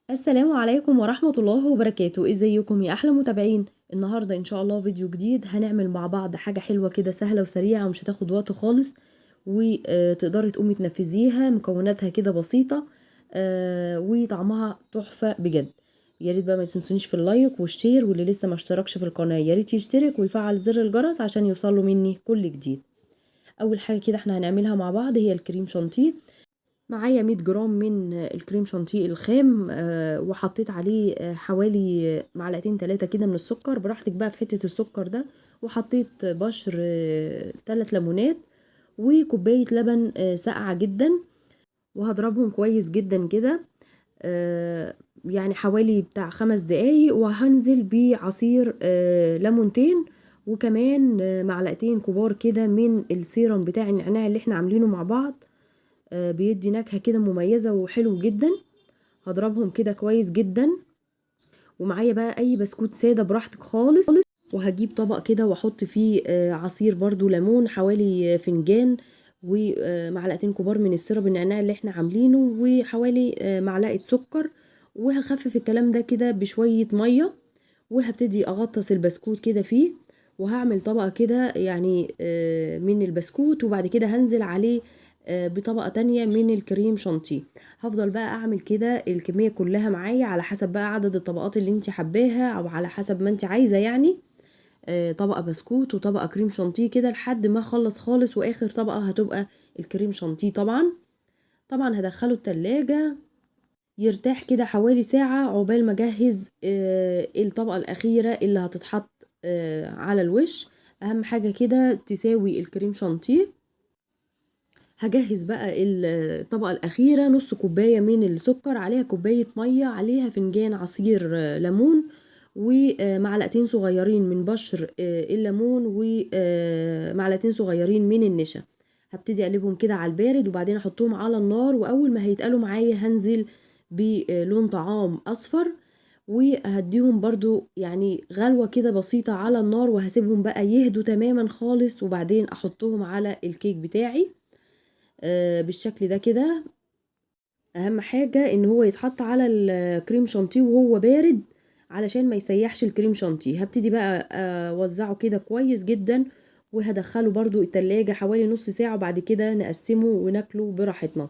السلام عليكم ورحمة الله وبركاته. ازيكم يا احلى متابعين؟ النهاردة ان شاء الله فيديو جديد هنعمل مع بعض حاجة حلوة كده سهلة وسريعة ومش هتاخد وقت خالص، وتقدري تقومي تنفذيها. مكوناتها كده بسيطة وطعمها تحفة بجد. يا ريت بقى ما تنسونيش في اللايك والشير، واللي لسه ما اشتركش في القناة يا ريت يشترك ويفعل زر الجرس عشان يوصله مني كل جديد. اول حاجة كده احنا هنعملها مع بعض هي الكريم شانتيه. معايا 100 جرام من الكريم شانتيه الخام، وحطيت عليه حوالي معلقتين 3 كده من السكر، براحتك بقى في حتة السكر ده. وحطيت بشر 3 ليمونات وكوباية لبن ساقعة جدا، وهضربهم كويس جدا كده يعني حوالي بتاع 5 دقايق. وهنزل بعصير ليمونتين، وكمان معلقتين كبار كده من السيرم بتاع النعناع اللي احنا عاملينه مع بعض. بيدي نكهة كده مميزة وحلو جدا. هضربهم كده كويس جدا. ومعايا بقى اي بسكوت سادة براحتك خالص. وهجيب طبق كده واحط فيه عصير برضو ليمون حوالي فنجان، ومعلقتين كبار من السيرب النعناع اللي احنا عاملينه، وحوالي معلقة سكر. وهخفف الكلام ده كده بشوية مية، وهبتدي اغطس البسكوت كده فيه. وهعمل طبقة كده يعني من البسكوت، وبعد كده هنزل عليه بطبقة تانية من الكريم شانتيه. هفضل بقى اعمل كده الكمية كلها معايا على حسب بقى عدد الطبقات اللي انت حباها، او على حسب ما انت عايزة يعني. طبقة بسكوت وطبقة كريم شانتيه كده لحد ما اخلص خالص، واخر طبقة هتبقى الكريم شانتيه. طبعا هدخله التلاجة يرتاح كده حوالي ساعة عقبال ما اجهز الطبقة الأخيرة اللي هتتحط على الوش. أهم حاجة كده تساوي الكريم شانتيه. هجهز بقى الطبقة الأخيرة نص كوباية من السكر، عليها كوباية مية، عليها فنجان عصير ليمون، ومعلقتين صغيرين من بشر الليمون، ومعلقتين صغيرين من النشا. هبتدي اقلبهم كده على البارد، وبعدين احطهم على النار، واول ما هيتقلوا معايا هنزل بلون طعام اصفر، وهديهم برضو يعني غلوة كده بسيطة على النار، وهسيبهم بقى يهدوا تماما خالص، وبعدين احطهم على الكيك بتاعي بالشكل ده كده. اهم حاجة ان هو يتحط على الكريم شانتيه وهو بارد علشان ما يسيحش الكريم شانتيه. هبتدي بقى اوزعه كده كويس جدا، وهدخله برضو التلاجة حوالي نص ساعة، وبعد كده نقسمه وناكله براحتنا.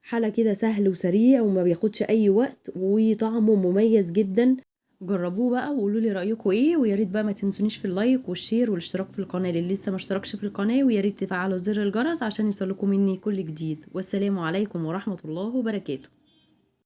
حالة كده سهل وسريع وما بياخدش اي وقت، وطعمه مميز جدا. جربوه بقى وقولوا لي رايكم ايه، ويا ريت بقى ما تنسونيش في اللايك والشير والاشتراك في القناه اللي لسه ما اشتركش في القناه، ويا ريت تفعلوا زر الجرس عشان يوصلكم مني كل جديد. والسلام عليكم ورحمه الله وبركاته.